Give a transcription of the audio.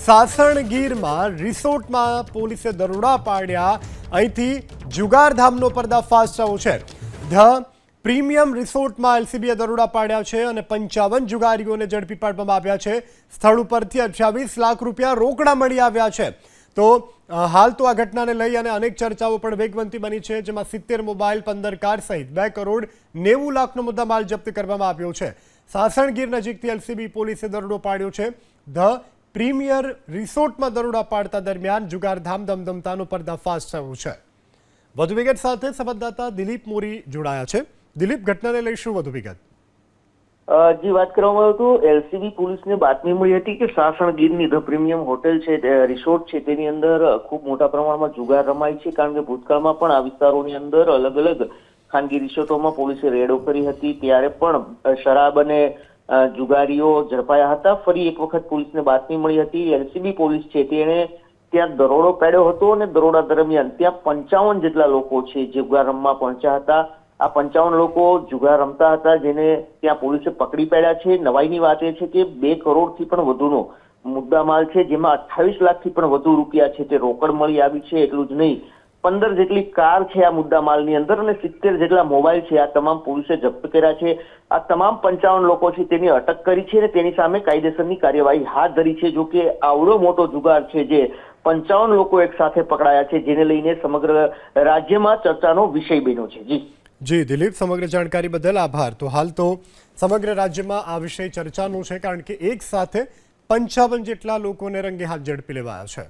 સાસણગીરમાં રિસોર્ટમાં પોલીસે દરોડા પાડ્યા. અહીંથી જુગારધામનો પર્દાફાશ થયો છે. ધ પ્રીમિયમ રિસોર્ટમાં એલસીબીએ દરોડા પાડ્યા છે અને 55 જુગારીઓને ઝડપી પાડવામાં આવ્યા છે. સ્થળ ઉપરથી 28 લાખ રૂપિયા રોકડા મળી આવ્યા છે. તો હાલ તો આ ઘટનાને લઈ અને અનેક ચર્ચાઓ પણ વેગવંતી બની છે, જેમાં 70 મોબાઈલ, 15 કાર સહિત 2 કરોડ 90 લાખનો મુદ્દામાલ જપ્ત કરવામાં આવ્યો છે. સાસણગીર નજીકથી એલસીબી પોલીસે દરોડો પાડ્યો છે. ધ પ્રીમિયર રિસોર્ટમાં દરોડા પાડતા દરમિયાન જુગારધામ ધમધમતાનો પર્દાફાશ થયો છે. વધુ વિગત સાથે સંવાદદાતા દિલીપ મોરી જોડાયા છે. દિલીપ, ઘટનાને લઈ શું વધુ વિગત? જી, વાત કરવામાં આવે તો એલસીબી પોલીસને બાતમી મળી હતી કે સાસણગીરની ધ પ્રીમિયમ હોટેલ છે, રિસોર્ટ છે, તેની અંદર ખૂબ મોટા પ્રમાણમાં જુગાર રમાય છે. કારણ કે ભૂતકાળમાં પણ આ વિસ્તારોની અંદર અલગ અલગ ખાનગી રિસોર્ટોમાં પોલીસે રેડો કરી હતી, ત્યારે પણ શરાબ અને જુગારીઓ ઝડપાયા હતા. ફરી એક વખત પોલીસને બાતમી મળી હતી. એલસીબી પોલીસ છે તેણે ત્યાં દરોડો પાડ્યો હતો અને દરોડા દરમિયાન ત્યાં 55 જેટલા લોકો છે જુગાર રમવા પહોંચ્યા હતા. આ 55 લોકો જુગાર રમતા હતા, જેને ત્યાં પોલીસે પકડી પાડ્યા છે. નવાઈની વાત એ છે કે 2 કરોડથી પણ વધુનો મુદ્દામાલ છે, જેમાં 28 લાખથી પણ વધુ રૂપિયા છે તે રોકડ મળી આવી છે. એટલું જ નહીં, 15 જેટલી કાર છે આ મુદ્દામાલની અંદર અને 70 જેટલા મોબાઈલ છે. આ તમામ પોલીસે જપ્ત કર્યા છે. આ તમામ 55 લોકો છે તેની અટક કરી છે અને તેની સામે કાયદેસરની કાર્યવાહી હાથ ધરી છે. જો કે આવડો મોટો જુગાર છે, જે 55 લોકો એક સાથે પકડાયા છે, જેને લઈને સમગ્ર રાજ્યમાં ચર્ચાનો વિષય બન્યો છે. જી દિલીપ, સમગ્ર જાણકારી બદલ આભાર. તો હાલ તો સમગ્ર રાજ્યમાં આ વિષય ચર્ચાનો છે, કારણ કે એક સાથે 55 જેટલા લોકોને રંગે હાથ ઝડપી લેવાયા છે.